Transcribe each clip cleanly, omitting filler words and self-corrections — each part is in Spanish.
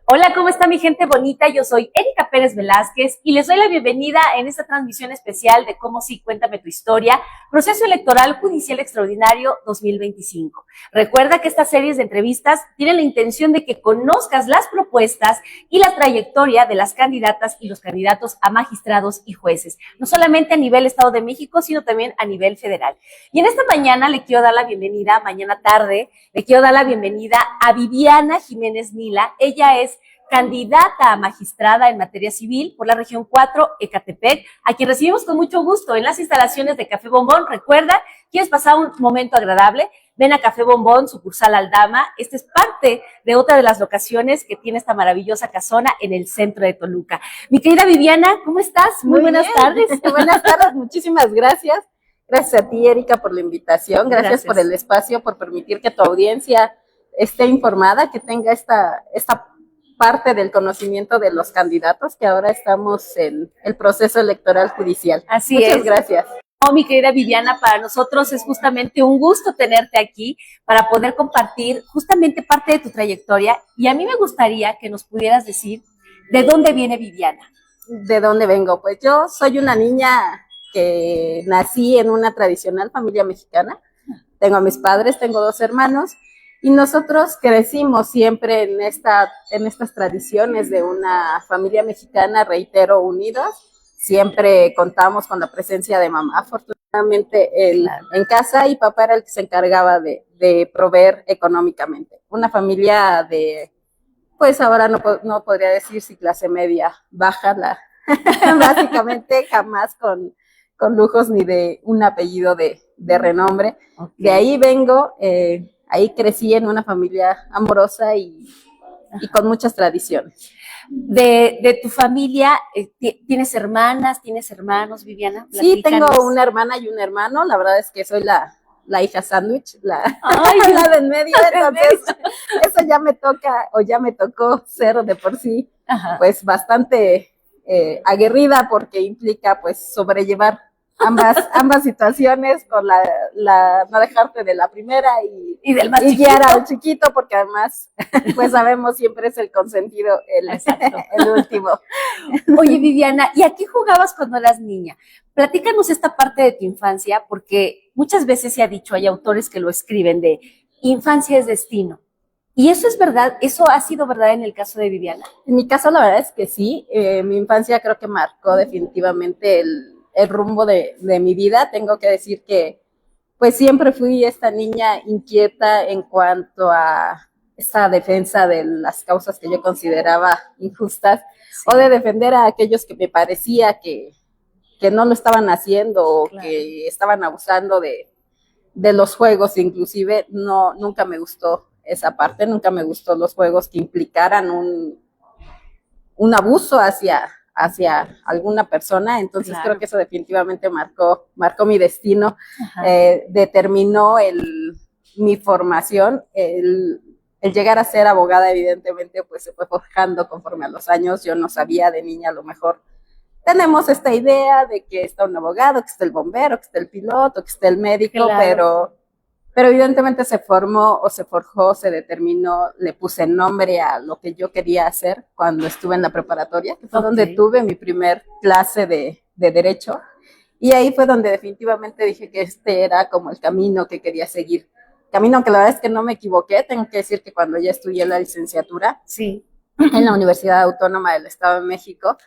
Hola, ¿cómo está mi gente bonita? Yo soy Erika Pérez Velázquez y les doy la bienvenida en esta transmisión especial de Cómo sí, cuéntame tu historia, Proceso Electoral Judicial Extraordinario 2025. Recuerda que estas series de entrevistas tienen la intención de que conozcas las propuestas y la trayectoria de las candidatas y los candidatos a magistrados y jueces, no solamente a nivel Estado de México, sino también a nivel federal. Y en esta mañana le quiero dar la bienvenida, mañana tarde, le quiero dar la bienvenida a Viviana Jiménez Nila. Ella es candidata a magistrada en materia civil por la región 4, Ecatepec, a quien recibimos con mucho gusto en las instalaciones de Café Bombón. Recuerda, ¿quieres pasar un momento agradable? Ven a Café Bombón, sucursal Aldama. Esta es parte de otra de las locaciones que tiene esta maravillosa casona en el centro de Toluca. Mi querida Viviana, ¿cómo estás? Muy buenas tardes. Buenas tardes, muchísimas gracias. Gracias a ti, Erika, por la invitación. Gracias por el espacio, por permitir que tu audiencia esté informada, que tenga esta parte del conocimiento de los candidatos, que ahora estamos en el proceso electoral judicial. Así es. Muchas gracias. Oh, mi querida Viviana, para nosotros es justamente un gusto tenerte aquí para poder compartir justamente parte de tu trayectoria, y a mí me gustaría que nos pudieras decir de dónde viene Viviana. ¿De dónde vengo? Pues yo soy una niña que nací en una tradicional familia mexicana. Tengo a mis padres, tengo 2 hermanos, y nosotros crecimos siempre en estas tradiciones de una familia mexicana, reitero, unidos. Siempre contamos con la presencia de mamá, afortunadamente, en casa, y papá era el que se encargaba de proveer económicamente. Una familia pues ahora no podría decir si clase media baja, básicamente jamás con lujos ni de un apellido de renombre. Okay. De ahí vengo. Ahí crecí en una familia amorosa y con muchas tradiciones. De tu familia, ¿tienes hermanas, tienes hermanos, Viviana? Sí, tengo una hermana y un hermano. La verdad es que soy la hija sándwich, la de en medio. Entonces, eso ya me toca, o ya me tocó ser de por sí, pues bastante aguerrida, porque implica pues sobrellevar ambas situaciones, con no dejarte de la primera y del más chiquito, guiar al chiquito, porque además pues sabemos, siempre es el consentido el último. Oye, Viviana, ¿y a qué jugabas cuando eras niña? Platícanos esta parte de tu infancia, porque muchas veces se ha dicho, hay autores que lo escriben, de infancia es destino. ¿Y eso es verdad? ¿Eso ha sido verdad en el caso de Viviana? En mi caso, la verdad es que sí. Mi infancia creo que marcó definitivamente el rumbo de mi vida. Tengo que decir que pues siempre fui esta niña inquieta en cuanto a esta defensa de las causas que yo consideraba injustas, o de defender a aquellos que me parecía que no lo estaban haciendo, o que estaban abusando de los juegos. Inclusive nunca me gustó esa parte, nunca me gustó los juegos que implicaran un abuso hacia alguna persona. Entonces creo que eso definitivamente marcó mi destino, determinó mi formación. El llegar a ser abogada, evidentemente, pues se fue forjando conforme a los años. Yo no sabía de niña, a lo mejor tenemos esta idea de que está un abogado, que está el bombero, que está el piloto, que está el médico, pero evidentemente se formó, o se forjó, se determinó, le puse nombre a lo que yo quería hacer cuando estuve en la preparatoria, que fue donde tuve mi primer clase de Derecho, y ahí fue donde definitivamente dije que este era como el camino que quería seguir. Camino que la verdad es que no me equivoqué. Tengo que decir que cuando ya estudié la licenciatura en la Universidad Autónoma del Estado de México,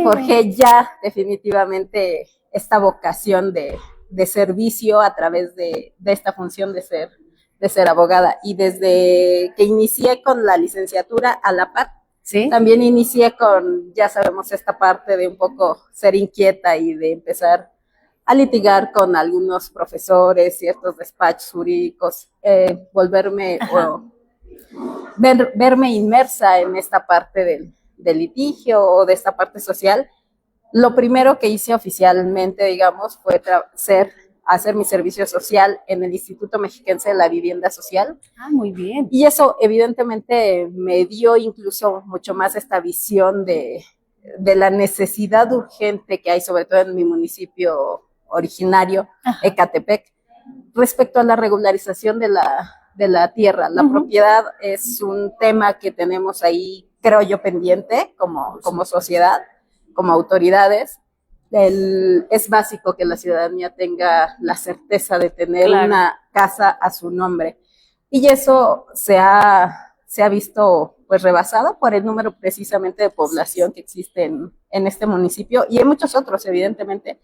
forjé ya definitivamente esta vocación de servicio a través de esta función de ser abogada. Y desde que inicié con la licenciatura, a la par, también inicié con, ya sabemos, esta parte de un poco ser inquieta y de empezar a litigar con algunos profesores, ciertos despachos jurídicos, verme inmersa en esta parte del litigio, o de esta parte social. Lo primero que hice oficialmente, digamos, fue hacer mi servicio social en el Instituto Mexiquense de la Vivienda Social. Ah, muy bien. Y eso evidentemente me dio incluso mucho más esta visión de la necesidad urgente que hay, sobre todo en mi municipio originario, Ecatepec, respecto a la regularización de de la tierra. La propiedad es un tema que tenemos ahí, creo yo, pendiente como sociedad, como autoridades. Es básico que la ciudadanía tenga la certeza de tener una casa a su nombre. Y eso se ha visto pues rebasado por el número precisamente de población que existe en este municipio y en muchos otros, evidentemente,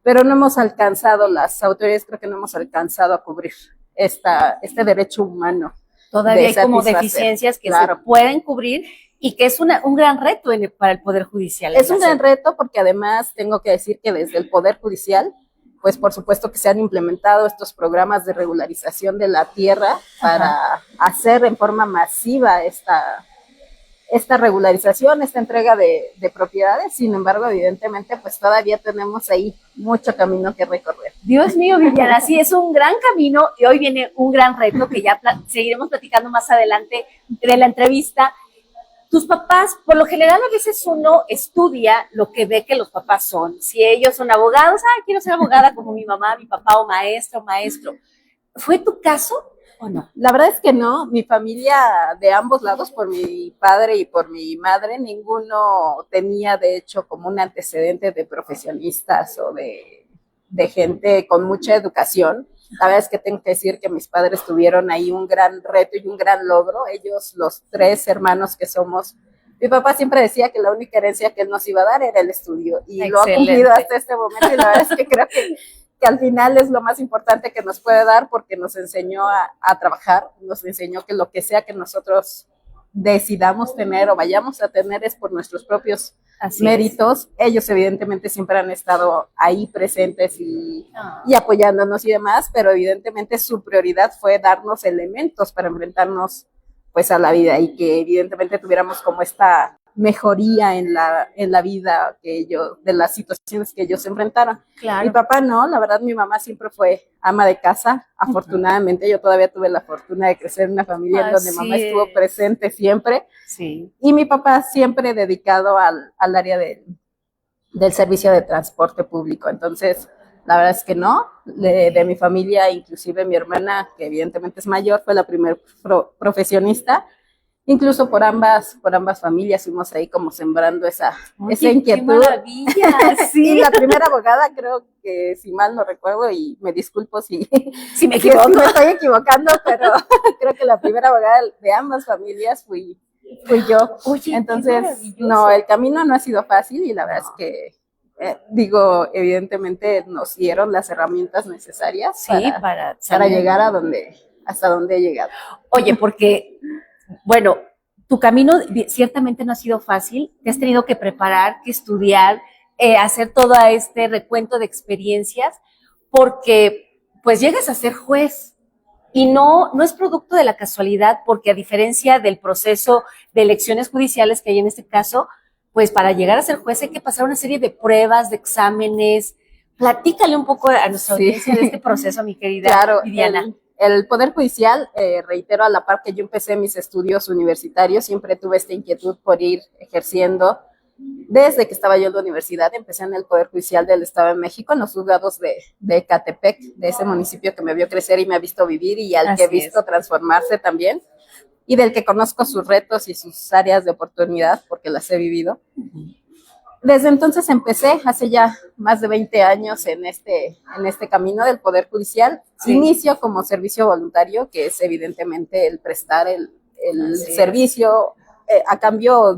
pero no hemos alcanzado, las autoridades creo que no hemos alcanzado a cubrir este derecho humano. Todavía hay como deficiencias que se pueden cubrir y que es un gran reto para el Poder Judicial. Es un gran reto porque además tengo que decir que desde el Poder Judicial, pues por supuesto que se han implementado estos programas de regularización de la tierra para hacer en forma masiva esta regularización, esta entrega de propiedades. Sin embargo, evidentemente, pues todavía tenemos ahí mucho camino que recorrer. Dios mío, Viviana, sí, es un gran camino y hoy viene un gran reto que ya seguiremos platicando más adelante de la entrevista. Tus papás, por lo general a veces uno estudia lo que ve que los papás son. Si ellos son abogados, quiero ser abogada como mi mamá, mi papá, o maestro. ¿Fue tu caso o no? La verdad es que no. Mi familia de ambos lados, por mi padre y por mi madre, ninguno tenía de hecho como un antecedente de profesionistas o de gente con mucha educación. La verdad es que tengo que decir que mis padres tuvieron ahí un gran reto y un gran logro. Ellos, los 3 hermanos que somos, mi papá siempre decía que la única herencia que él nos iba a dar era el estudio. Y excelente. Lo ha cumplido hasta este momento. Y la verdad es que creo que al final es lo más importante que nos puede dar porque nos enseñó a trabajar, nos enseñó que lo que sea que nosotros decidamos tener o vayamos a tener es por nuestros propios méritos. Ellos evidentemente siempre han estado ahí presentes y apoyándonos y demás, pero evidentemente su prioridad fue darnos elementos para enfrentarnos pues a la vida y que evidentemente tuviéramos como esta mejoría en la vida de las situaciones que ellos enfrentaron. Claro. Mi papá no, la verdad mi mamá siempre fue ama de casa, afortunadamente yo todavía tuve la fortuna de crecer en una familia en donde mamá estuvo presente siempre, y mi papá siempre dedicado al área del servicio de transporte público. Entonces la verdad es que no, de mi familia, inclusive mi hermana, que evidentemente es mayor, fue la primer profesionista. Incluso por ambas familias fuimos ahí como sembrando esa inquietud. ¡Qué maravilla! Sí. Y la primera abogada, creo que si mal no recuerdo, y me disculpo si me equivoco. Si me estoy equivocando, pero creo que la primera abogada de ambas familias fui yo. Oye, entonces, no, el camino no ha sido fácil y la verdad es que evidentemente nos dieron las herramientas necesarias para llegar hasta donde he llegado. Oye, porque bueno, tu camino ciertamente no ha sido fácil, te has tenido que preparar, que estudiar, hacer todo este recuento de experiencias, porque pues llegas a ser juez y no es producto de la casualidad, porque a diferencia del proceso de elecciones judiciales que hay en este caso, pues para llegar a ser juez hay que pasar una serie de pruebas, de exámenes. Platícale un poco a nuestra audiencia de este proceso, mi querida Viviana. El Poder Judicial, reitero, a la par que yo empecé mis estudios universitarios, siempre tuve esta inquietud por ir ejerciendo. Desde que estaba yo en la universidad, empecé en el Poder Judicial del Estado de México, en los juzgados de Ecatepec, de ese municipio que me vio crecer y me ha visto vivir y al que he visto transformarse también, y del que conozco sus retos y sus áreas de oportunidad, porque las he vivido. Desde entonces empecé, hace ya más de 20 años en este camino del Poder Judicial. Inicio como servicio voluntario, que es evidentemente el prestar el servicio a cambio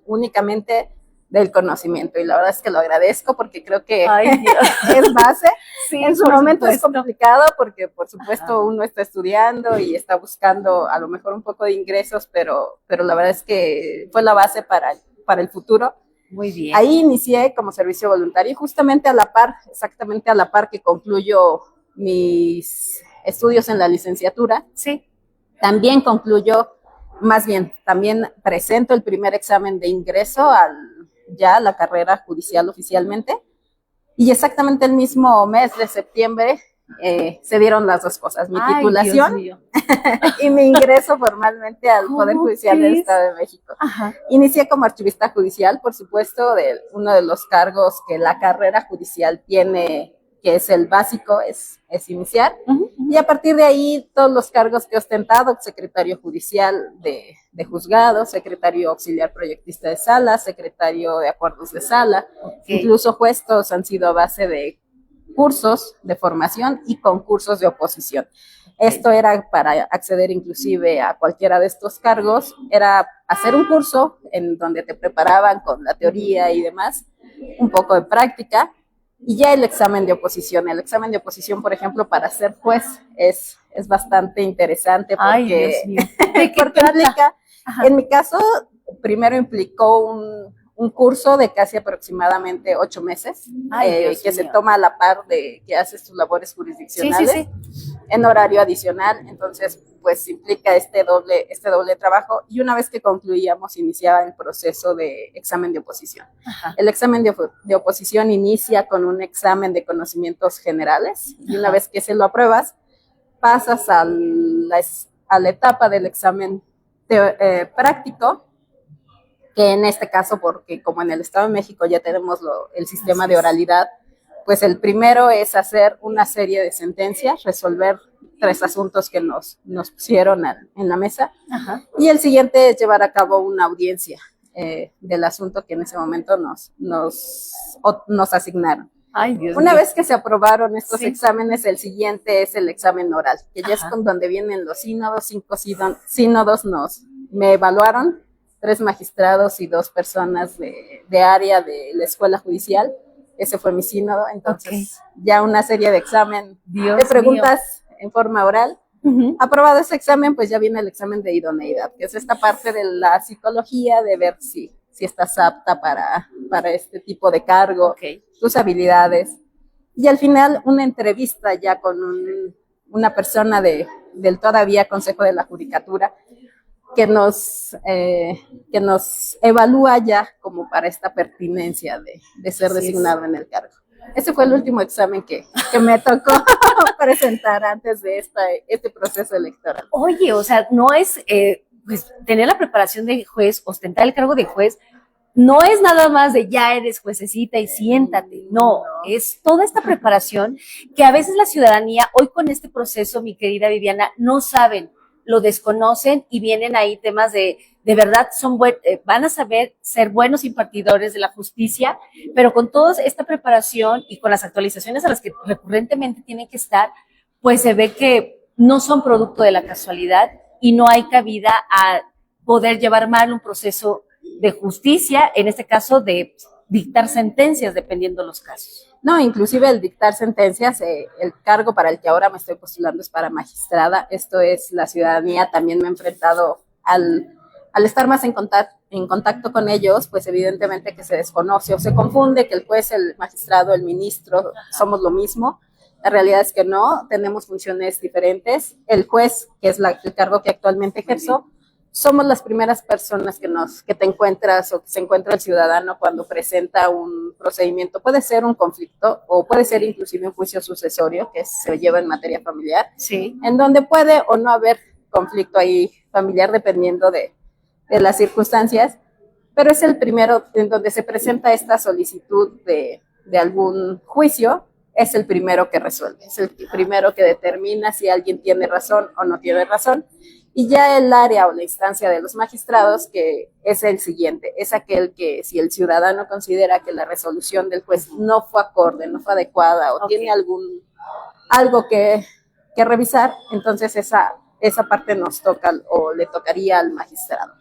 únicamente del conocimiento. Y la verdad es que lo agradezco porque creo que es base. En su momento es complicado porque por supuesto uno está estudiando y está buscando a lo mejor un poco de ingresos, pero la verdad es que fue la base para el futuro. Muy bien. Ahí inicié como servicio voluntario y justamente exactamente a la par que concluyo mis estudios en la licenciatura, también también presento el primer examen de ingreso a la carrera judicial oficialmente, y exactamente el mismo mes de septiembre se dieron las dos cosas, mi titulación y mi ingreso formalmente al Poder Judicial del Estado de México. Inicié como archivista judicial, por supuesto, de uno de los cargos que la carrera judicial tiene que es el básico, es iniciar. Y a partir de ahí, todos los cargos que he ostentado: secretario judicial de juzgado, secretario auxiliar proyectista de sala, secretario de acuerdos de sala, incluso juez, todos han sido a base de cursos de formación y concursos de oposición. Esto era para acceder inclusive a cualquiera de estos cargos, era hacer un curso en donde te preparaban con la teoría y demás, un poco de práctica, y ya el examen de oposición. El examen de oposición, por ejemplo, para ser juez es bastante interesante porque, ay, Dios mío. porque implica, en mi caso, primero implicó un curso de casi aproximadamente 8 meses, que se toma a la par de que haces tus labores jurisdiccionales, en horario adicional. Entonces, pues implica este doble trabajo, y una vez que concluíamos, iniciaba el proceso de examen de oposición. El examen de oposición inicia con un examen de conocimientos generales, y una vez que se lo apruebas, pasas a la etapa del examen práctico, que en este caso, porque como en el Estado de México ya tenemos el sistema de oralidad, pues el primero es hacer una serie de sentencias, resolver 3 asuntos que nos pusieron en la mesa, y el siguiente es llevar a cabo una audiencia del asunto que en ese momento nos asignaron. Ay, Dios Una mío. vez que se aprobaron estos exámenes, el siguiente es el examen oral, que ya es con donde vienen los sínodos. 5 sínodos me evaluaron, 3 magistrados y 2 personas de área de la escuela judicial. Ese fue mi sínodo. Entonces, ya una serie de examen de preguntas en forma oral. Aprobado ese examen, pues ya viene el examen de idoneidad, que es esta parte de la psicología, de ver si estás apta para este tipo de cargo, tus habilidades. Y al final, una entrevista ya con una persona del todavía Consejo de la Judicatura, que nos evalúa ya como para esta pertinencia de ser designado en el cargo. Ese fue el último examen que me tocó presentar antes de este proceso electoral. Oye, o sea, no es, pues, tener la preparación de juez, ostentar el cargo de juez, no es nada más de ya eres juececita y siéntate. No, es toda esta preparación que a veces la ciudadanía, hoy con este proceso, mi querida Viviana, no saben, lo desconocen, y vienen ahí temas de verdad van a saber ser buenos impartidores de la justicia, pero con toda esta preparación y con las actualizaciones a las que recurrentemente tienen que estar, pues se ve que no son producto de la casualidad, y no hay cabida a poder llevar mal un proceso de justicia, en este caso de dictar sentencias dependiendo los casos. No, inclusive el dictar sentencias, el cargo para el que ahora me estoy postulando es para magistrada. Esto es, la ciudadanía también me ha enfrentado al estar más en contacto con ellos, pues evidentemente que se desconoce o se confunde que el juez, el magistrado, el ministro somos lo mismo. La realidad es que no, tenemos funciones diferentes. El juez, que es el cargo que actualmente ejerzo, somos las primeras personas que te encuentras o que se encuentra el ciudadano cuando presenta un procedimiento. Puede ser un conflicto o puede ser inclusive un juicio sucesorio que se lleva en materia familiar, en donde puede o no haber conflicto ahí familiar dependiendo de las circunstancias, pero es el primero en donde se presenta esta solicitud de algún juicio. Es el primero que resuelve, es el primero que determina si alguien tiene razón o no tiene razón. Y ya el área o la instancia de los magistrados, que es el siguiente, es aquel que, si el ciudadano considera que la resolución del juez no fue acorde, no fue adecuada o tiene algo que revisar, entonces esa parte nos toca o le tocaría al magistrado.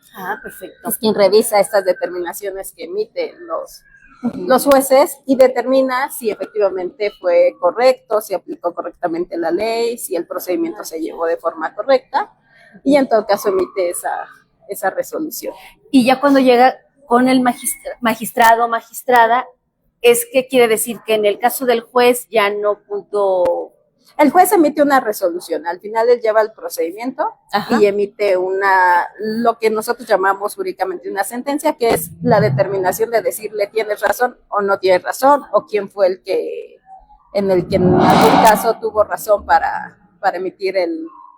Perfecto. Es quien revisa estas determinaciones que emiten los jueces y determina si efectivamente fue correcto, si aplicó correctamente la ley, si el procedimiento se llevó de forma correcta, y en todo caso emite esa resolución. Y ya cuando llega con el magistrado o magistrada, ¿es que quiere decir que en el caso del juez ya no pudo? El juez emite una resolución, al final él lleva el procedimiento y emite lo que nosotros llamamos jurídicamente una sentencia, que es la determinación de decirle tienes razón o no tienes razón, o quién fue el que en algún caso tuvo razón para emitir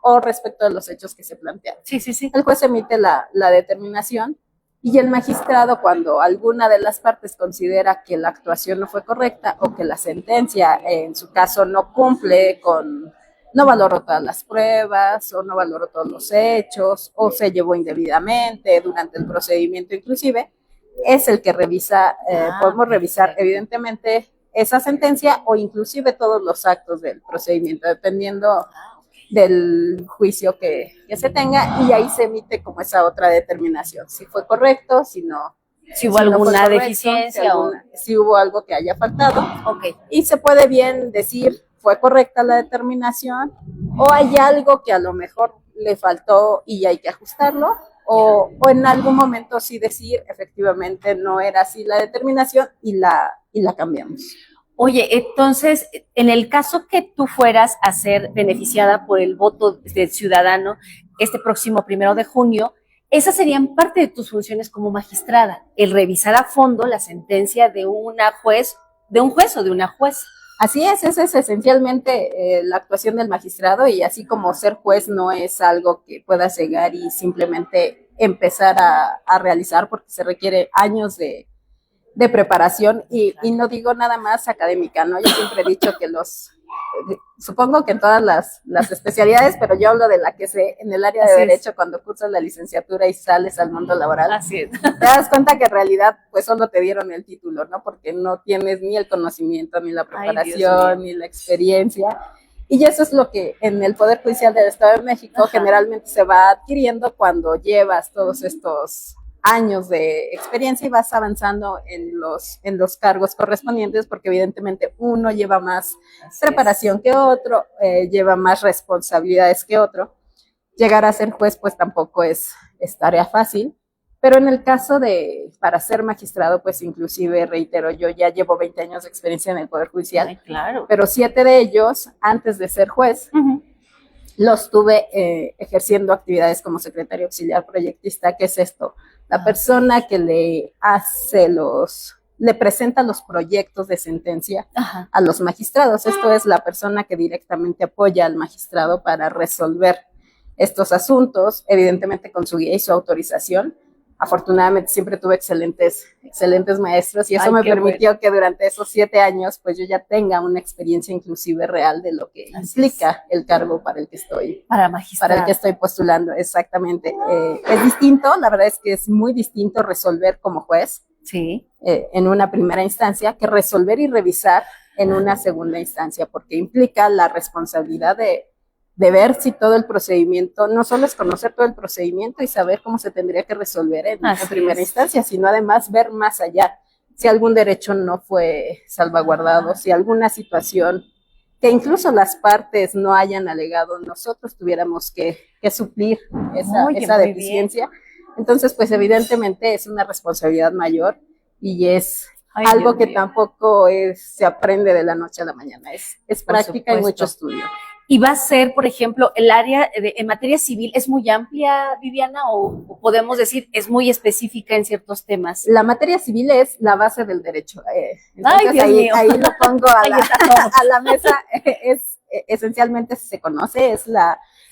o respecto de los hechos que se plantean. Sí. El juez emite la determinación Y el magistrado, cuando alguna de las partes considera que la actuación no fue correcta o que la sentencia, en su caso, no cumple con, no valoró todas las pruebas o no valoró todos los hechos o se llevó indebidamente durante el procedimiento inclusive, es el que revisa, podemos revisar evidentemente esa sentencia o inclusive todos los actos del procedimiento, dependiendo del juicio que se tenga, y ahí se emite como esa otra determinación, si fue correcto, si no, si hubo alguna deficiencia si hubo algo que haya faltado. Okay. Y se puede bien decir, fue correcta la determinación, o hay algo que a lo mejor le faltó y hay que ajustarlo, o en algún momento sí decir, efectivamente no era así la determinación y la cambiamos. Oye, entonces, en el caso que tú fueras a ser beneficiada por el voto del ciudadano este próximo 1 de junio, esas serían parte de tus funciones como magistrada, el revisar a fondo la sentencia de un juez o de una juez. Así es, esa es esencialmente la actuación del magistrado, y así como ser juez no es algo que puedas llegar y simplemente empezar a realizar, porque se requiere años de preparación y no digo nada más académica, ¿no? Yo siempre he dicho que supongo que en todas las especialidades, pero yo hablo de la que sé en el área de Derecho, cuando cursas la licenciatura y sales al mundo laboral. Así es. Te das cuenta que en realidad pues solo te dieron el título, ¿no? Porque no tienes ni el conocimiento, ni la preparación, ni la experiencia. Y eso es lo que en el Poder Judicial del Estado de México generalmente se va adquiriendo cuando llevas todos estos años de experiencia y vas avanzando en los cargos correspondientes, porque evidentemente uno lleva más preparación que otro, lleva más responsabilidades que otro. Llegar a ser juez pues tampoco es tarea fácil, pero en el caso para ser magistrado, pues inclusive, reitero, yo ya llevo 20 años de experiencia en el Poder Judicial. Ay, claro. Pero 7 de ellos, antes de ser juez, los tuve ejerciendo actividades como secretario auxiliar proyectista. ¿Qué es esto? La persona que le presenta los proyectos de sentencia a los magistrados. Esto es la persona que directamente apoya al magistrado para resolver estos asuntos, evidentemente con su guía y su autorización. Afortunadamente siempre tuve excelentes maestros, y eso me permitió que durante esos 7 años pues yo ya tenga una experiencia inclusive real de lo que implica el cargo para el que estoy postulando. Exactamente. Es distinto, la verdad es que es muy distinto resolver como juez en una primera instancia que resolver y revisar en una segunda instancia, porque implica la responsabilidad de ver si todo el procedimiento, no solo es conocer todo el procedimiento y saber cómo se tendría que resolver en primera instancia, sino además ver más allá, si algún derecho no fue salvaguardado, si alguna situación que incluso las partes no hayan alegado, nosotros tuviéramos que suplir esa deficiencia. Entonces, pues evidentemente es una responsabilidad mayor y es algo que tampoco se aprende de la noche a la mañana, es práctica y mucho estudio. ¿Y va a ser, por ejemplo, el área en materia civil es muy amplia, Viviana, o podemos decir es muy específica en ciertos temas? La materia civil es la base del derecho. Entonces ahí lo pongo a la mesa. Esencialmente se conoce,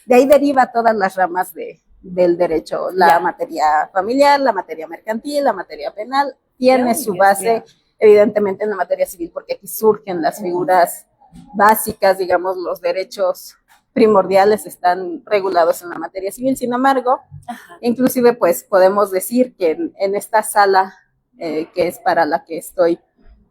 de ahí deriva todas las ramas del derecho. La materia familiar, la materia mercantil, la materia penal, tiene su base evidentemente en la materia civil, porque aquí surgen las figuras básicas, digamos, los derechos primordiales están regulados en la materia civil. Sin embargo, inclusive pues podemos decir que en esta sala que es para la que estoy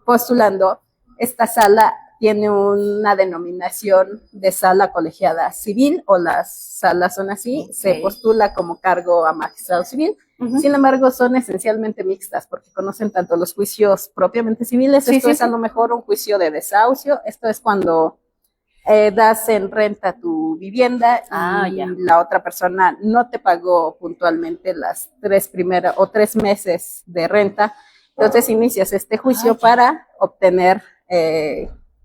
postulando, esta sala tiene una denominación de sala colegiada civil, o las salas son así, se postula como cargo a magistrado civil. Sin embargo, son esencialmente mixtas, porque conocen tanto los juicios propiamente civiles, esto es a lo mejor un juicio de desahucio, esto es cuando das en renta tu vivienda y la otra persona no te pagó puntualmente las 3 meses de renta, entonces inicias este juicio para obtener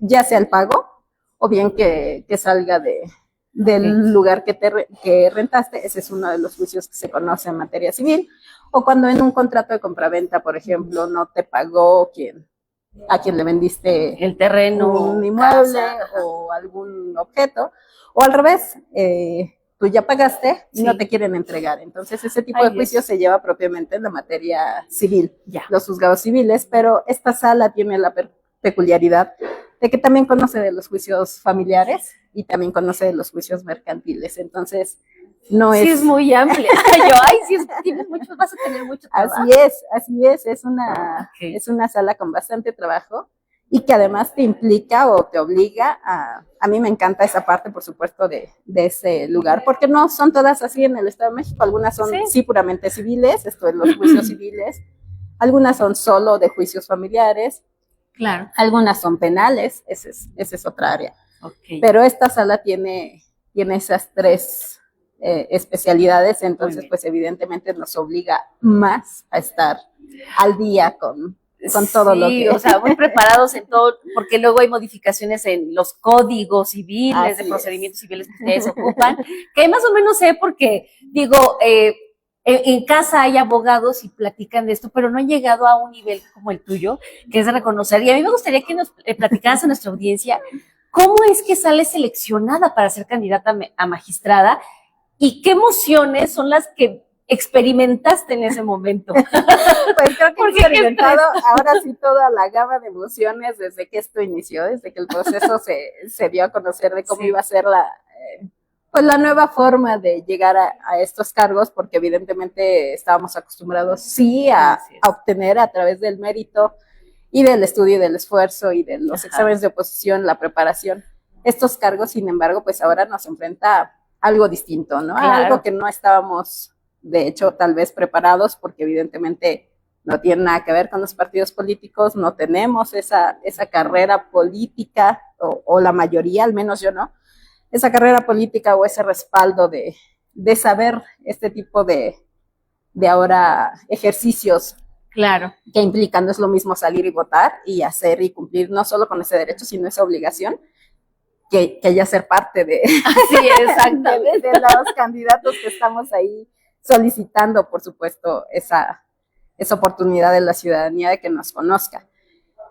ya sea el pago o bien que salga del lugar que rentaste. Ese es uno de los juicios que se conoce en materia civil. O cuando en un contrato de compraventa, por ejemplo, no te pagó a quien le vendiste el terreno, un inmueble o algún objeto, o al revés, tú ya pagaste y Sí. no te quieren entregar. Entonces, ese tipo Ay, de juicio Dios. se lleva propiamente en la materia civil, Ya. los juzgados civiles, pero esta sala tiene la peculiaridad de que también conoce de los juicios familiares y también conoce de los juicios mercantiles. Entonces, no Sí, es... es muy amplia. Yo, ay, sí, tienes mucho, vas a tener mucho trabajo. Así es una sala con bastante trabajo y que además te implica o te obliga a mí me encanta esa parte, por supuesto, de ese lugar, porque no son todas así en el Estado de México, algunas son sí puramente civiles, esto es los juicios civiles, algunas son solo de juicios familiares, Claro. algunas son penales, esa es otra área, Okay. pero esta sala tiene esas tres especialidades, entonces pues evidentemente nos obliga más a estar al día con todo lo que... o sea, muy preparados en todo, porque luego hay modificaciones en los códigos civiles, Así de procedimientos civiles que ustedes ocupan, que más o menos sé porque, digo, en casa hay abogados y platican de esto, pero no han llegado a un nivel como el tuyo, que es de reconocer. Y a mí me gustaría que nos platicaras a nuestra audiencia cómo es que sales seleccionada para ser candidata a magistrada y qué emociones son las que experimentaste en ese momento. Pues creo que he experimentado ahora sí toda la gama de emociones desde que esto inició, desde que el proceso se dio a conocer de cómo iba a ser la nueva forma de llegar a estos cargos, porque evidentemente estábamos acostumbrados a obtener a través del mérito y del estudio y del esfuerzo y de los exámenes de oposición, la preparación, estos cargos. Sin embargo, pues ahora nos enfrenta a algo distinto, ¿no? Claro. Algo que no estábamos, de hecho, tal vez preparados, porque evidentemente no tiene nada que ver con los partidos políticos, no tenemos esa carrera política, o la mayoría, al menos yo no, esa carrera política o ese respaldo de saber este tipo de ahora ejercicios. Claro. Que implican, no es lo mismo salir y votar y hacer y cumplir no solo con ese derecho, sino esa obligación, que ya ser parte de, sí, exactamente. de los candidatos que estamos ahí solicitando, por supuesto, esa oportunidad de la ciudadanía de que nos conozca.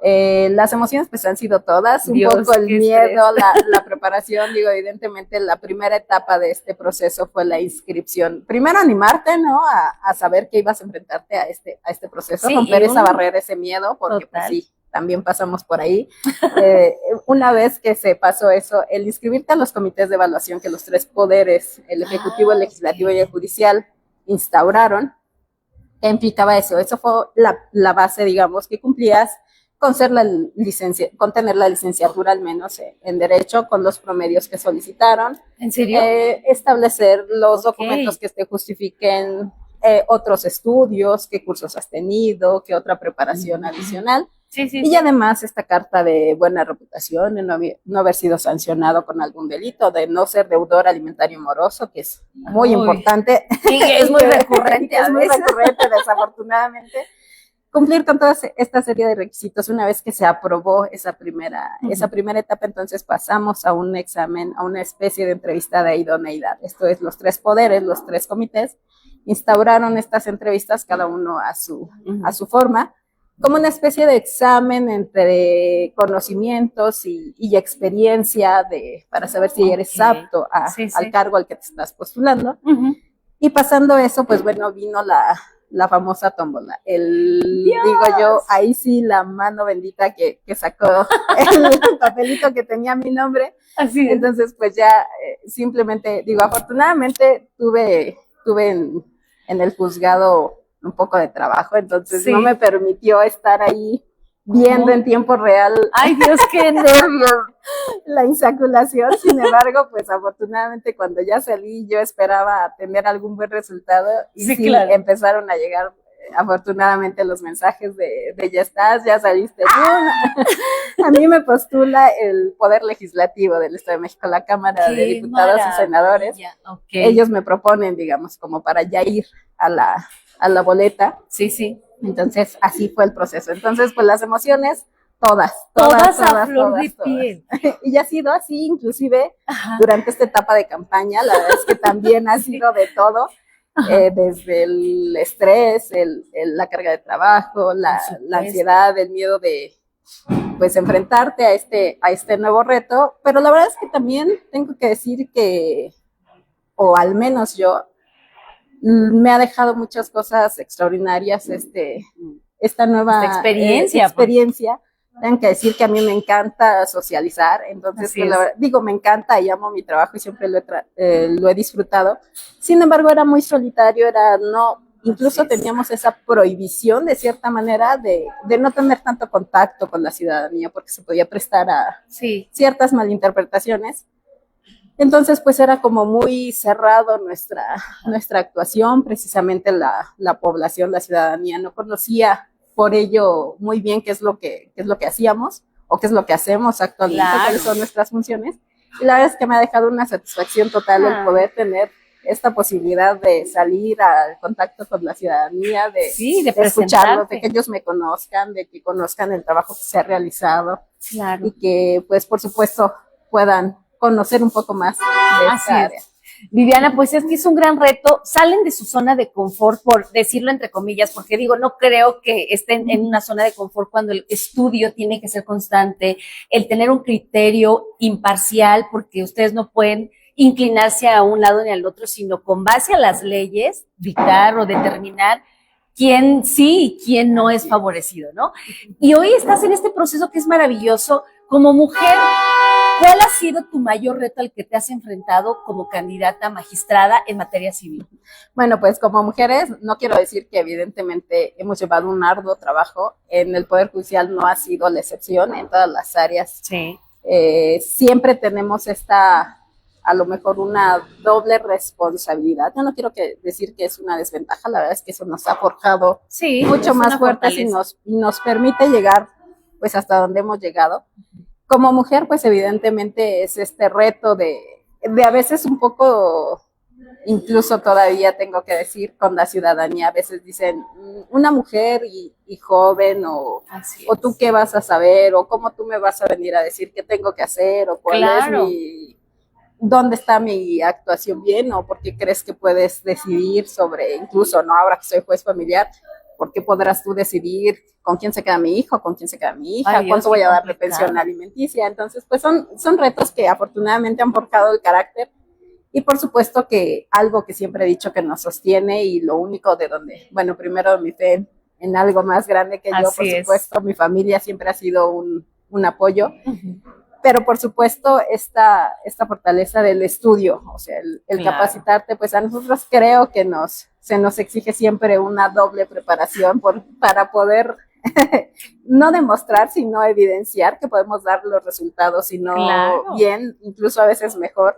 Las emociones pues han sido todas, un poco el miedo, la preparación, digo, evidentemente la primera etapa de este proceso fue la inscripción. Primero animarte, ¿no? A saber que ibas a enfrentarte a este proceso, romper esa barrera, ese miedo, porque pues sí, también pasamos por ahí. Una vez que se pasó eso, el inscribirte a los comités de evaluación que los tres poderes, el ejecutivo, el legislativo y el judicial, instauraron, ¿qué implicaba eso? Eso fue la base, digamos, que cumplías con tener la licenciatura al menos en Derecho, con los promedios que solicitaron. ¿En serio? Establecer los documentos que te justifiquen otros estudios, qué cursos has tenido, qué otra preparación adicional. Y además esta carta de buena reputación, de no haber sido sancionado con algún delito, de no ser deudor alimentario moroso, que es muy importante. Sí, es muy recurrente. Es muy recurrente, desafortunadamente. Cumplir con toda esta serie de requisitos. Una vez que se aprobó esa primera etapa, entonces pasamos a un examen, a una especie de entrevista de idoneidad. Esto es, los tres poderes, los tres comités, instauraron estas entrevistas, cada uno a su forma, como una especie de examen entre conocimientos y experiencia para saber si eres apto al cargo al que te estás postulando. Y pasando eso, pues bueno, vino la famosa tómbola. Digo yo, ahí sí la mano bendita que sacó el papelito que tenía mi nombre. Así es. Entonces, pues ya simplemente, digo, afortunadamente tuve en el juzgado un poco de trabajo, entonces no me permitió estar ahí viendo en tiempo real. ¡Ay, Dios, qué nervios! La insaculación. Sin embargo, pues afortunadamente cuando ya salí, yo esperaba tener algún buen resultado y claro, empezaron a llegar afortunadamente los mensajes de ya estás, ya saliste. A mí me postula el Poder Legislativo del Estado de México, la Cámara de Diputados y Senadores. Ellos me proponen, digamos, como para ya ir a la boleta. Entonces, así fue el proceso. Entonces, pues las emociones, todas a flor de piel. Y ya ha sido así, inclusive durante esta etapa de campaña, la verdad es que también ha sido de todo, desde el estrés, la carga de trabajo, la ansiedad, el miedo de pues enfrentarte a este nuevo reto, pero la verdad es que también tengo que decir que o al menos yo, me ha dejado muchas cosas extraordinarias esta nueva experiencia. Tengo que decir que a mí me encanta socializar, entonces pues, digo, me encanta y amo mi trabajo y siempre lo he disfrutado. Sin embargo, era muy solitario, incluso teníamos esa prohibición de cierta manera de no tener tanto contacto con la ciudadanía porque se podía prestar a ciertas malinterpretaciones. Entonces, pues era como muy cerrado nuestra actuación, precisamente la población, la ciudadanía no conocía por ello muy bien qué es lo que hacíamos o qué es lo que hacemos actualmente, cuáles son nuestras funciones. Y la verdad es que me ha dejado una satisfacción total el poder tener esta posibilidad de salir al contacto con la ciudadanía, de escucharlos, de que ellos me conozcan, de que conozcan el trabajo que se ha realizado y que, pues, por supuesto, puedan conocer un poco más de esta área. Viviana, pues es que es un gran reto. Salen de su zona de confort, por decirlo entre comillas, porque digo, no creo que estén en una zona de confort cuando el estudio tiene que ser constante, el tener un criterio imparcial, porque ustedes no pueden inclinarse a un lado ni al otro, sino con base a las leyes, dictar o determinar quién sí y quién no es favorecido, ¿no? Y hoy estás en este proceso que es maravilloso. Como mujer, ¿cuál ha sido tu mayor reto al que te has enfrentado como candidata magistrada en materia civil? Bueno, pues como mujeres, no quiero decir que evidentemente hemos llevado un arduo trabajo. En el Poder Judicial no ha sido la excepción, en todas las áreas. Sí. Siempre tenemos a lo mejor una doble responsabilidad. Yo no quiero decir que es una desventaja, la verdad es que eso nos ha forjado mucho más fuertes y nos permite llegar pues hasta donde hemos llegado. Como mujer, pues evidentemente es este reto de a veces un poco, incluso todavía tengo que decir, con la ciudadanía, a veces dicen, una mujer y joven, o tú qué vas a saber, o cómo tú me vas a venir a decir qué tengo que hacer, o cuál es dónde está mi actuación bien, o por qué crees que puedes decidir sobre, incluso, no, ahora que soy juez familiar, ¿por qué podrás tú decidir con quién se queda mi hijo, con quién se queda mi hija, cuánto voy a darle pensión alimenticia? Entonces, pues son retos que afortunadamente han forjado el carácter y por supuesto que algo que siempre he dicho que nos sostiene y lo único de donde, bueno, primero mi fe en algo más grande que yo, por supuesto, mi familia siempre ha sido un apoyo, pero por supuesto esta fortaleza del estudio, o sea, el capacitarte, pues a nosotros creo que se nos exige siempre una doble preparación para poder no demostrar, sino evidenciar que podemos dar los resultados, sino bien, incluso a veces mejor.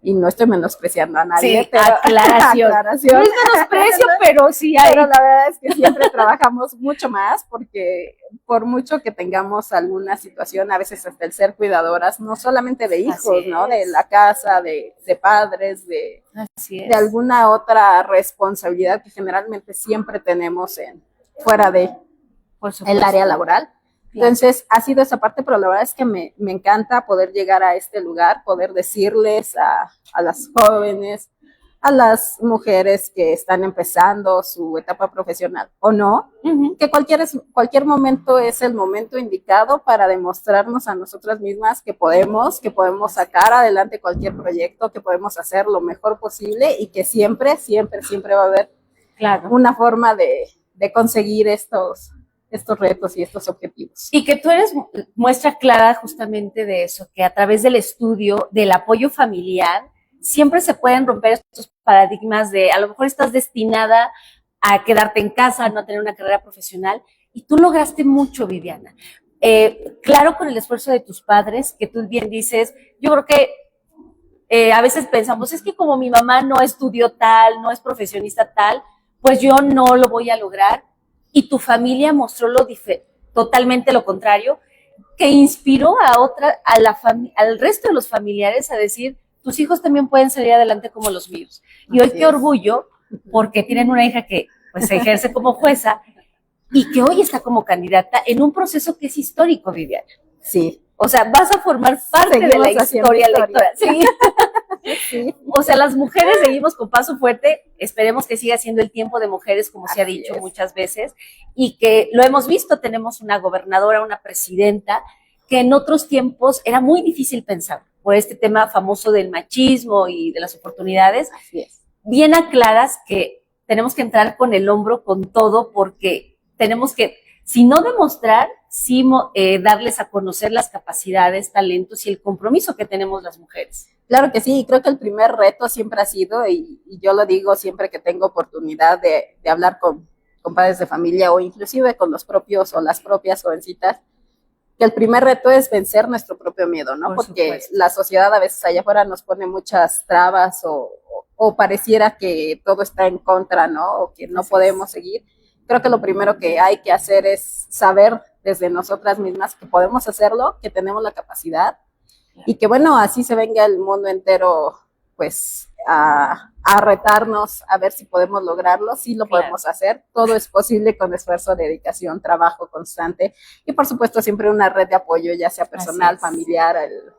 Y no estoy menospreciando a nadie, pero aclaración. No es menosprecio, pero sí hay. Pero la verdad es que siempre trabajamos mucho más porque por mucho que tengamos alguna situación, a veces hasta el ser cuidadoras, no solamente de hijos, ¿no? De la casa, de padres, de alguna otra responsabilidad que generalmente siempre tenemos fuera de el área laboral. Entonces, ha sido esa parte, pero la verdad es que me encanta poder llegar a este lugar, poder decirles a las jóvenes, a las mujeres que están empezando su etapa profesional o no, que cualquier momento es el momento indicado para demostrarnos a nosotras mismas que podemos sacar adelante cualquier proyecto, que podemos hacer lo mejor posible y que siempre va a haber una forma de conseguir estos retos y estos objetivos. Y que tú eres muestra clara justamente de eso, que a través del estudio, del apoyo familiar, siempre se pueden romper estos paradigmas de a lo mejor estás destinada a quedarte en casa, a no tener una carrera profesional, y tú lograste mucho, Viviana. Claro, con el esfuerzo de tus padres, que tú bien dices, yo creo que a veces pensamos, es que como mi mamá no estudió tal, no es profesionista tal, pues yo no lo voy a lograr. Y tu familia mostró totalmente lo contrario, que inspiró al resto de los familiares a decir, tus hijos también pueden salir adelante como los míos. Y hoy qué orgullo, porque tienen una hija que pues se ejerce como jueza y que hoy está como candidata en un proceso que es histórico, Viviana. Sí. O sea, vas a formar parte de la historia electoral. Sí. Sí. O sea, las mujeres seguimos con paso fuerte, esperemos que siga siendo el tiempo de mujeres, como se ha dicho muchas veces, y que lo hemos visto, tenemos una gobernadora, una presidenta, que en otros tiempos era muy difícil pensar. por este tema famoso del machismo y de las oportunidades, Así es. bien aclaras que tenemos que entrar con el hombro con todo, porque tenemos que, si no demostrar, sí darles a conocer las capacidades, talentos y el compromiso que tenemos las mujeres. Claro que sí, creo que el primer reto siempre ha sido, y yo lo digo siempre que tengo oportunidad de hablar con padres de familia o inclusive con los propios o las propias jovencitas, que el primer reto es vencer nuestro propio miedo, ¿no? Porque supuesto, la sociedad a veces allá afuera nos pone muchas trabas o pareciera que todo está en contra, ¿no? O que no podemos seguir. Creo que lo primero que hay que hacer es saber desde nosotras mismas que podemos hacerlo, que tenemos la capacidad y que, bueno, así se venga el mundo entero, pues, a retarnos, a ver si podemos lograrlo. Sí lo podemos hacer, todo es posible con esfuerzo, dedicación, trabajo constante y, por supuesto, siempre una red de apoyo, ya sea personal, familiar,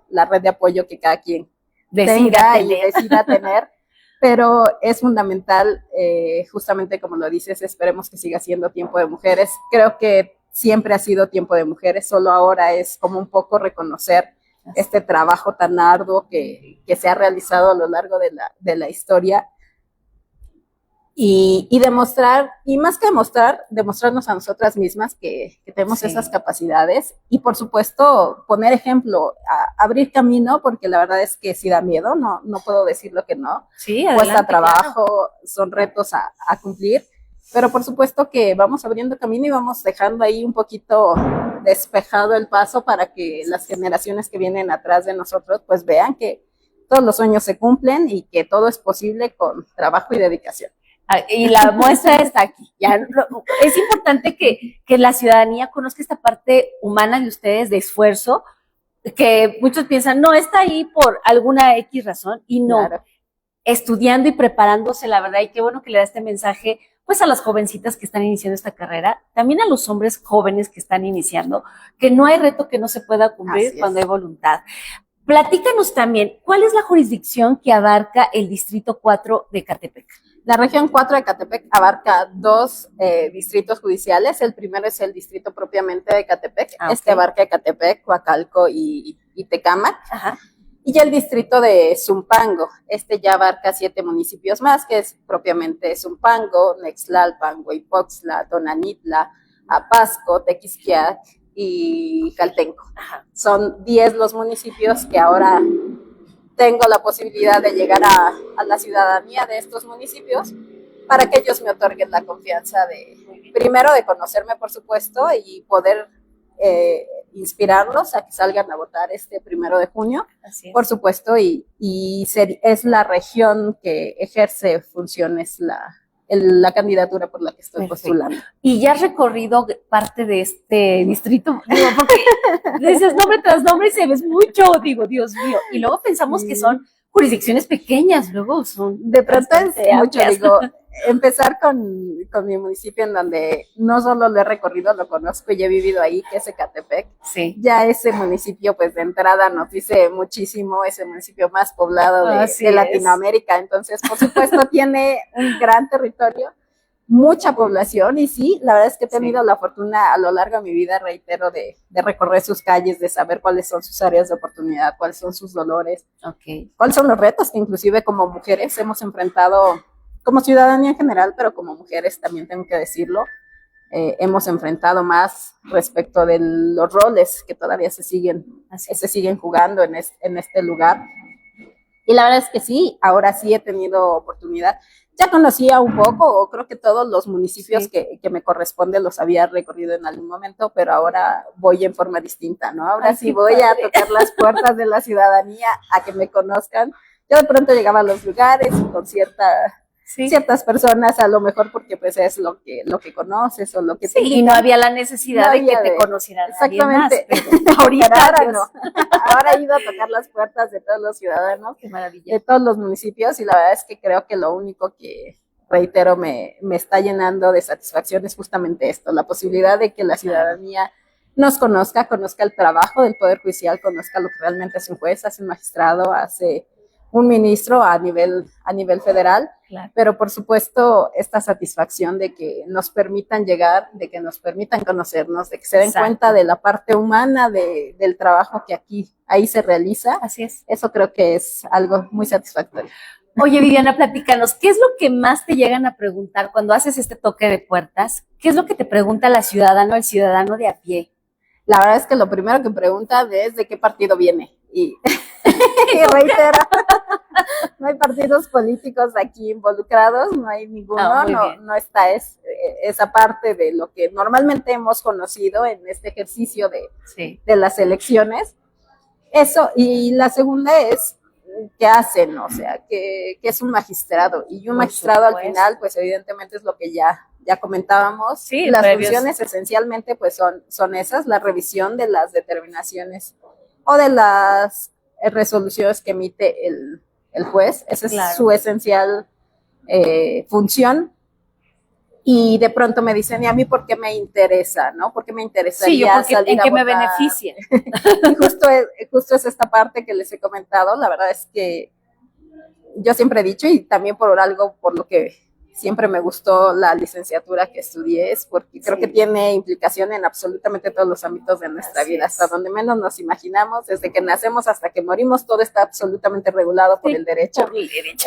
la red de apoyo que cada quien tenga y decida tener. Pero es fundamental, justamente como lo dices, esperemos que siga siendo tiempo de mujeres. Creo que siempre ha sido tiempo de mujeres, solo ahora es como un poco reconocer este trabajo tan arduo que se ha realizado a lo largo de la historia y demostrar, y más que demostrar, demostrarnos a nosotras mismas que tenemos esas capacidades y, por supuesto, poner ejemplo, abrir camino, porque la verdad es que sí da miedo, no puedo decir lo que no. Sí, cuesta trabajo, son retos a cumplir, pero por supuesto que vamos abriendo camino y vamos dejando ahí un poquito despejado el paso para que las generaciones que vienen atrás de nosotros pues vean que todos los sueños se cumplen y que todo es posible con trabajo y dedicación. Y la muestra está aquí. Ya, es importante que la ciudadanía conozca esta parte humana de ustedes, de esfuerzo, que muchos piensan, no, está ahí por alguna X razón, y no, estudiando y preparándose, la verdad, y qué bueno que le da este mensaje, pues a las jovencitas que están iniciando esta carrera, también a los hombres jóvenes que están iniciando, que no hay reto que no se pueda cumplir cuando hay voluntad. Platícanos también, ¿cuál es la jurisdicción que abarca el Distrito 4 de Ecatepec? La región 4 de Ecatepec abarca dos distritos judiciales. El primero es el distrito propiamente de Ecatepec. Este abarca Ecatepec, Coacalco y Tecámac. Ajá. Y ya el distrito de Zumpango. Este ya abarca 7 municipios más, que es propiamente Zumpango, Nextlalpan, Hueypoxtla, Tonanitla, Apasco, Tequisquiac y Caltenco. Ajá. Son 10 los municipios que ahora tengo la posibilidad de llegar a la ciudadanía de estos municipios para que ellos me otorguen la confianza primero de conocerme, por supuesto, y poder inspirarlos a que salgan a votar este 1 de junio, por supuesto, y es la región que ejerce funciones la candidatura por la que estoy postulando. Y ya has recorrido parte de este distrito, digo, porque dices nombre tras nombre y se ves mucho, digo, Dios mío, y luego pensamos que son jurisdicciones pequeñas, luego son de pronto es mucho, digo, empezar con mi municipio en donde no solo lo he recorrido, lo conozco y he vivido ahí, que es Ecatepec. Sí. Ya ese municipio, pues de entrada nos dice muchísimo, es el municipio más poblado de Latinoamérica, entonces por supuesto tiene un gran territorio, mucha población y sí, la verdad es que he tenido la fortuna a lo largo de mi vida, reitero, de recorrer sus calles, de saber cuáles son sus áreas de oportunidad, cuáles son sus dolores, cuáles son los retos que inclusive como mujeres hemos enfrentado, como ciudadanía en general, pero como mujeres también tengo que decirlo, hemos enfrentado más respecto de los roles que todavía se siguen jugando en este lugar. Y la verdad es que sí, ahora sí he tenido oportunidad. Ya conocía un poco, o creo que todos los municipios que me corresponden los había recorrido en algún momento, pero ahora voy en forma distinta, ¿no? Ahora sí voy a tocar las puertas de la ciudadanía, a que me conozcan. Yo de pronto llegaba a los lugares y con ciertas personas, a lo mejor porque pues es lo que conoces o lo que te y no había la necesidad de que te conocieran. Exactamente. Más, ahora no. Ahora he ido a tocar las puertas de todos los ciudadanos, qué maravilla, de todos los municipios, y la verdad es que creo que lo único que, reitero, me está llenando de satisfacción es justamente esto, la posibilidad de que la ciudadanía nos conozca el trabajo del Poder Judicial, conozca lo que realmente hace un juez, hace un magistrado, hace un ministro a nivel federal, Claro. pero por supuesto esta satisfacción de que nos permitan llegar, de que nos permitan conocernos, de que se den Exacto. cuenta de la parte humana del trabajo que ahí se realiza. Así es. Eso creo que es algo muy satisfactorio. Oye, Viviana, platícanos, ¿qué es lo que más te llegan a preguntar cuando haces este toque de puertas? ¿Qué es lo que te pregunta la ciudadana o el ciudadano de a pie? La verdad es que lo primero que preguntan es de qué partido viene. Y reitero, no hay partidos políticos aquí involucrados, no hay ninguno, no está esa parte de lo que normalmente hemos conocido en este ejercicio de las elecciones. Eso, y la segunda es qué hacen, o sea, que es un magistrado, y un magistrado al final, pues evidentemente es lo que ya comentábamos. Sí, las funciones esencialmente pues son esas, la revisión de las determinaciones o de las resoluciones que emite el juez. Esa es su esencial función. Y de pronto me dicen, ¿y a mí por qué me interesa? ¿No? ¿Por qué me interesaría salir ¿en a qué votar? me beneficia? Y justo es esta parte que les he comentado. La verdad es que yo siempre he dicho, y también por algo por lo que siempre me gustó la licenciatura que estudié, es porque creo que tiene implicación en absolutamente todos los ámbitos de nuestra vida, hasta donde menos nos imaginamos, desde que nacemos hasta que morimos, todo está absolutamente regulado por el derecho.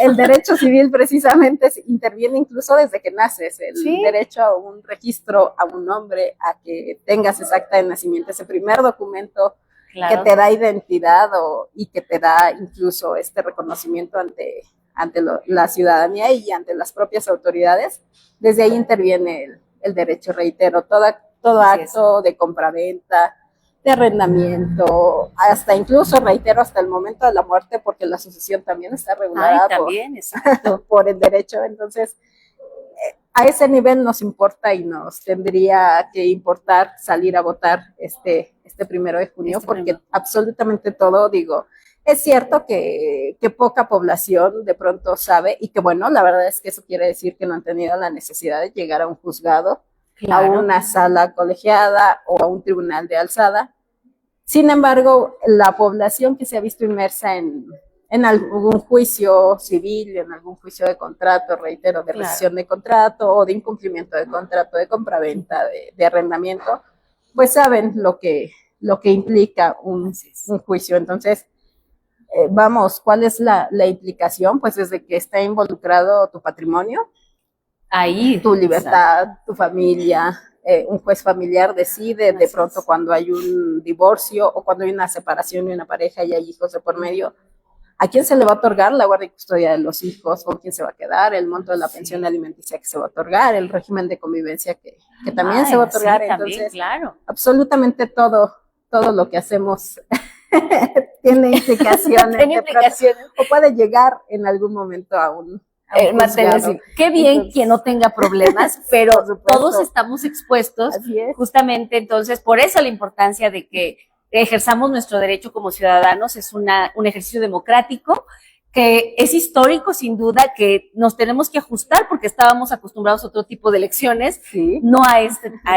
El derecho civil precisamente interviene incluso desde que naces, el derecho a un registro, a un nombre, a que tengas esa acta de nacimiento, ese primer documento que te da identidad y que te da incluso este reconocimiento ante la ciudadanía y ante las propias autoridades. Desde ahí interviene el derecho, reitero, todo acto de compraventa, de arrendamiento, hasta incluso, reitero, hasta el momento de la muerte, porque la sucesión también está regulada por el derecho. Entonces, a ese nivel nos importa y nos tendría que importar salir a votar este 1 de junio, porque absolutamente todo, digo, es cierto que poca población de pronto sabe, y que bueno, la verdad es que eso quiere decir que no han tenido la necesidad de llegar a un juzgado, a una sala colegiada o a un tribunal de alzada. Sin embargo, la población que se ha visto inmersa en algún juicio civil, en algún juicio de contrato, reitero, de rescisión de contrato o de incumplimiento de contrato, de compraventa, de arrendamiento, pues saben lo que implica un juicio. Entonces, vamos, ¿cuál es la implicación? Pues desde que está involucrado tu patrimonio, tu libertad, tu familia. Un juez familiar decide de pronto cuando hay un divorcio o cuando hay una separación de una pareja y hay hijos de por medio, ¿a quién se le va a otorgar la guardia y custodia de los hijos? ¿Con quién se va a quedar? El monto de la pensión alimenticia que se va a otorgar, el régimen de convivencia que también se va a otorgar. Entonces, absolutamente todo lo que hacemos tiene implicaciones. O puede llegar en algún momento a un juzgado. Qué bien. Entonces, que no tenga problemas, pero todos estamos expuestos. Justamente, entonces, por eso la importancia de que ejerzamos nuestro derecho como ciudadanos. Es un ejercicio democrático que es histórico, sin duda, que nos tenemos que ajustar porque estábamos acostumbrados a otro tipo de elecciones, no a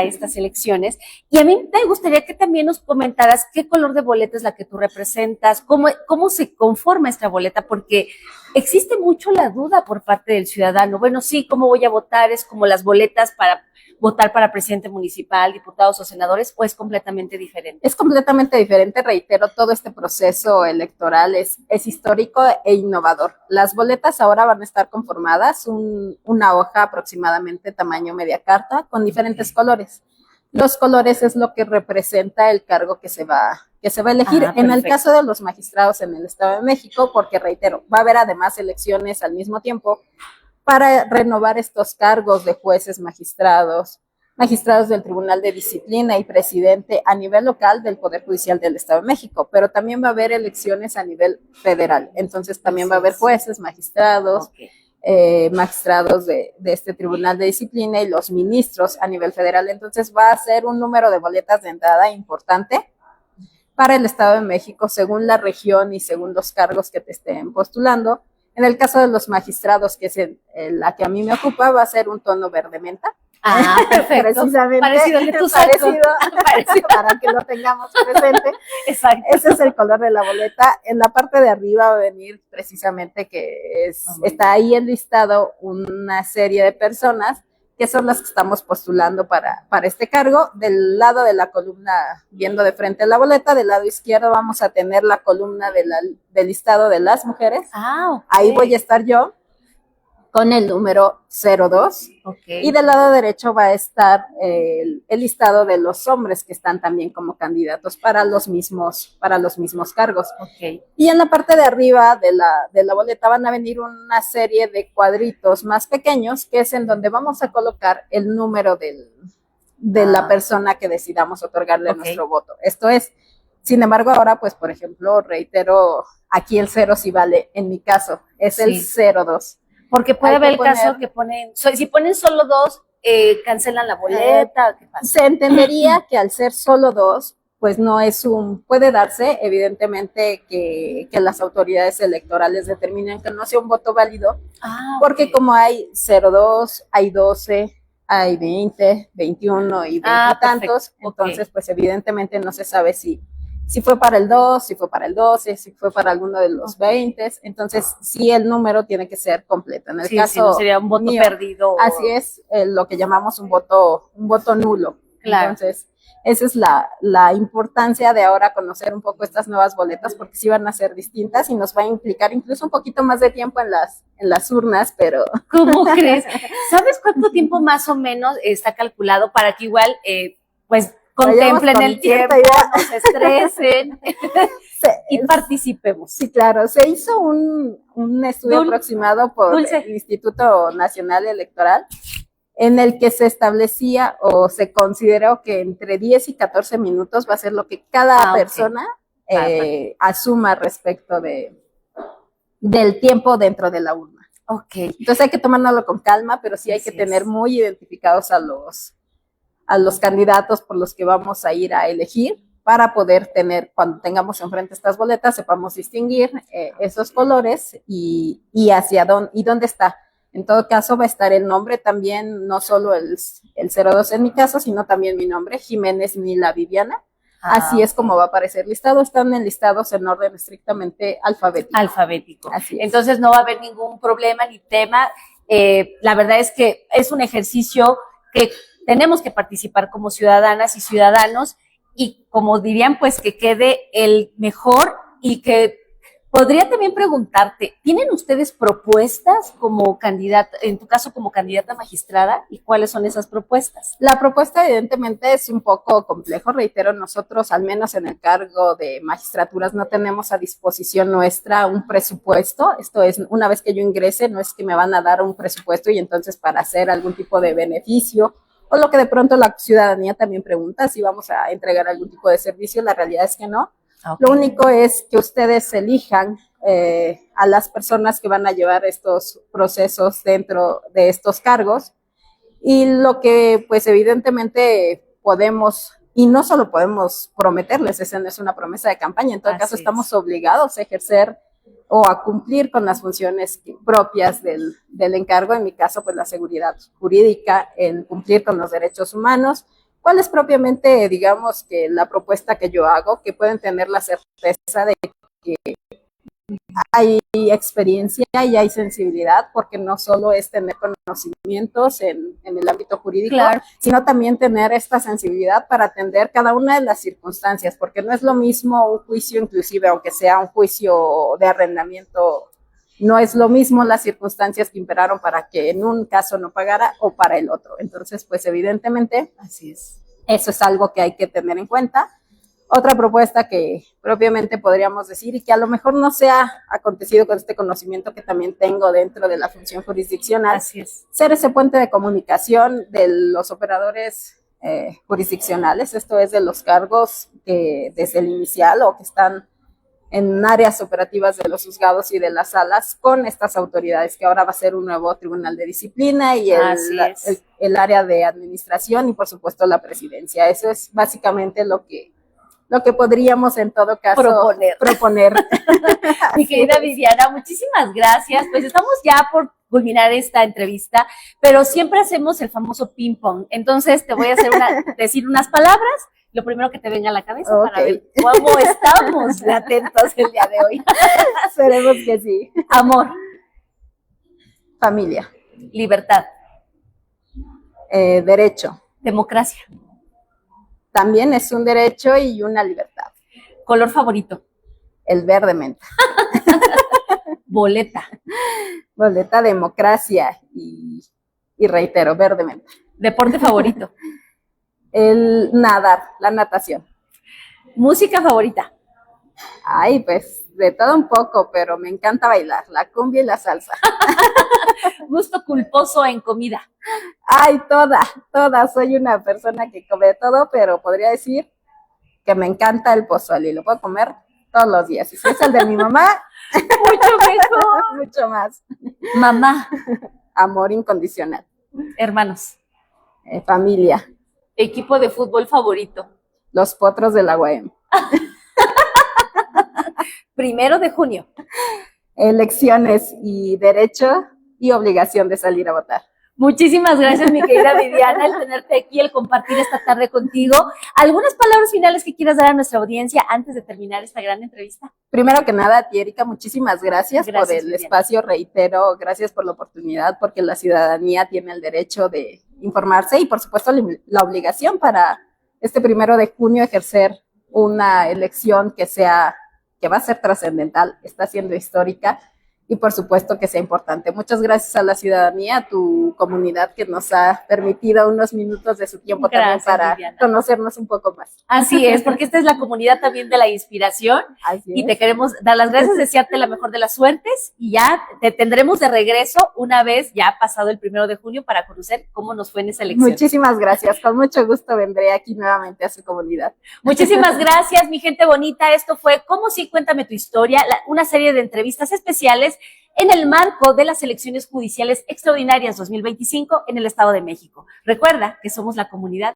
estas elecciones. Y a mí me gustaría que también nos comentaras qué color de boleta es la que tú representas, cómo se conforma esta boleta, porque existe mucho la duda por parte del ciudadano. Bueno, sí, ¿cómo voy a votar? Es como las boletas para votar para presidente municipal, diputados o senadores, o es completamente diferente? Es completamente diferente, reitero, todo este proceso electoral es histórico e innovador. Las boletas ahora van a estar conformadas, una hoja aproximadamente tamaño media carta, con diferentes colores. Los colores es lo que representa el cargo que se va a elegir. En el caso de los magistrados en el Estado de México, porque reitero, va a haber además elecciones al mismo tiempo, para renovar estos cargos de jueces, magistrados del Tribunal de Disciplina y presidente a nivel local del Poder Judicial del Estado de México, pero también va a haber elecciones a nivel federal. Entonces también va a haber jueces, magistrados, magistrados de este Tribunal de Disciplina y los ministros a nivel federal. Entonces va a ser un número de boletas de entrada importante para el Estado de México, según la región y según los cargos que te estén postulando. En el caso de los magistrados, que es la que a mí me ocupa, va a ser un tono verde menta. Ah, perfecto. Precisamente parecido al de tu saco. Parecido, para que lo tengamos presente. Exacto. Ese es el color de la boleta. En la parte de arriba va a venir precisamente que está ahí enlistado una serie de personas que son las que estamos postulando para este cargo. Del lado de la columna, viendo de frente la boleta, del lado izquierdo vamos a tener la columna del listado de las mujeres. Ah, okay. Ahí voy a estar yo con el número 02. Okay. Y del lado derecho va a estar el listado de los hombres que están también como candidatos para los mismos cargos. Okay. Y en la parte de arriba de la boleta van a venir una serie de cuadritos más pequeños, que es en donde vamos a colocar el número de la persona que decidamos otorgarle nuestro voto. Esto es, sin embargo, ahora, pues, por ejemplo, reitero, aquí el 0 sí vale, en mi caso, es el 02. Porque puede haber el caso que si ponen solo 2, cancelan la boleta. ¿Qué pasa? Se entendería que al ser solo 2, pues no es puede darse, evidentemente, que las autoridades electorales determinen que no sea un voto válido, porque como hay 02, hay 12, hay 20, 21 y 20 tantos, entonces, pues evidentemente no se sabe si fue para el 2, si fue para el 12, si fue para alguno de los 20, entonces sí el número tiene que ser completo. En el caso no sería un voto mío, perdido. Así es, lo que llamamos un voto nulo. Claro. Entonces, esa es la importancia de ahora conocer un poco estas nuevas boletas, porque sí van a ser distintas y nos va a implicar incluso un poquito más de tiempo en las urnas, pero... ¿Cómo crees? ¿Sabes cuánto tiempo más o menos está calculado para que igual, pues, contemplen el tiempo, no se estresen y participemos? Sí, claro. Se hizo un estudio aproximado por el Instituto Nacional Electoral, en el que se establecía o se consideró que entre 10 y 14 minutos va a ser lo que cada persona asuma respecto del tiempo dentro de la urna. Okay. Entonces hay que tomárnoslo con calma, pero sí hay que tener muy identificados a los candidatos por los que vamos a ir a elegir, para poder tener, cuando tengamos enfrente estas boletas, sepamos distinguir esos colores y hacia dónde está. En todo caso, va a estar el nombre también, no solo el 02 en mi caso, sino también mi nombre, Jiménez Mila Viviana. Así es como va a aparecer listado. Están enlistados en orden estrictamente alfabético. Así es. Entonces no va a haber ningún problema ni tema. La verdad es que es un ejercicio que tenemos que participar como ciudadanas y ciudadanos, y como dirían, pues que quede el mejor. Y que podría también preguntarte, ¿tienen ustedes propuestas como candidata, en tu caso como candidata magistrada, y cuáles son esas propuestas? La propuesta evidentemente es un poco complejo, reitero, nosotros al menos en el cargo de magistraturas no tenemos a disposición nuestra un presupuesto. Esto es, una vez que yo ingrese, no es que me van a dar un presupuesto y entonces para hacer algún tipo de beneficio, o lo que de pronto la ciudadanía también pregunta, si vamos a entregar algún tipo de servicio. La realidad es que no. Okay. Lo único es que ustedes elijan a las personas que van a llevar estos procesos dentro de estos cargos, y lo que pues evidentemente podemos, y no solo podemos prometerles, esa no es una promesa de campaña, en todo caso estamos obligados a ejercer o a cumplir con las funciones propias del encargo, en mi caso pues la seguridad jurídica, el cumplir con los derechos humanos. ¿Cuál es propiamente, digamos, que la propuesta que yo hago? Que pueden tener la certeza de que hay experiencia y hay sensibilidad, porque no solo es tener conocimientos en el ámbito jurídico, sino también tener esta sensibilidad para atender cada una de las circunstancias, porque no es lo mismo un juicio, inclusive aunque sea un juicio de arrendamiento, no es lo mismo las circunstancias que imperaron para que en un caso no pagara o para el otro. Entonces, pues evidentemente, así es. Eso es algo que hay que tener en cuenta. Otra propuesta que propiamente podríamos decir, y que a lo mejor no se ha acontecido con este conocimiento que también tengo dentro de la función jurisdiccional, así es, ser ese puente de comunicación de los operadores jurisdiccionales, esto es de los cargos que desde el inicial o que están en áreas operativas de los juzgados y de las salas, con estas autoridades, que ahora va a ser un nuevo tribunal de disciplina y el área de administración y por supuesto la presidencia. Eso es básicamente lo que lo que podríamos en todo caso proponer. Mi Así querida es. Viviana, muchísimas gracias. Pues estamos ya por culminar esta entrevista, pero siempre hacemos el famoso ping pong. Entonces te voy a decir unas palabras, lo primero que te venga a la cabeza para Ok. ver cómo estamos de atentos el día de hoy. Esperemos que sí. Amor, Familia, libertad, derecho, democracia, también es un derecho y una libertad. color favorito, El verde menta. boleta, Boleta, democracia y reitero, verde menta. deporte favorito, El nadar, la natación. música favorita, Ay, pues de todo un poco, pero me encanta bailar, la cumbia y la salsa. gusto culposo en comida, Ay, toda, soy una persona que come todo, pero podría decir que me encanta el pozole y lo puedo comer todos los días. Y si es el de mi mamá, mucho mejor. mucho más. Mamá, Amor incondicional. hermanos, Familia, equipo de fútbol favorito, los potros de la UAM. 1 de junio. Elecciones y derecho y obligación de salir a votar. Muchísimas gracias, mi querida Viviana, el tenerte aquí, el compartir esta tarde contigo. ¿Algunas palabras finales que quieras dar a nuestra audiencia antes de terminar esta gran entrevista? Primero que nada, a ti, Erika, muchísimas gracias por Gracias, el Viviana. espacio, reitero, gracias por la oportunidad, porque la ciudadanía tiene el derecho de informarse y, por supuesto, la obligación para este 1 de junio ejercer una elección que va a ser trascendental, está siendo histórica y, por supuesto, que sea importante. Muchas gracias a la ciudadanía, a tu comunidad que nos ha permitido unos minutos de su tiempo Gracias, también para Viviana. conocernos un poco más. Así es, porque esta es la comunidad también de la inspiración Así y es. te queremos dar las gracias, desearte la mejor de las suertes y ya te tendremos de regreso una vez ya pasado el 1 de junio para conocer cómo nos fue en esa elección. Muchísimas gracias, con mucho gusto vendré aquí nuevamente a su comunidad. Muchísimas gracias, mi gente bonita. Esto fue Cómo sí, cuéntame tu historia, una serie de entrevistas especiales en el marco de las elecciones judiciales extraordinarias 2025 en el Estado de México. Recuerda que somos la comunidad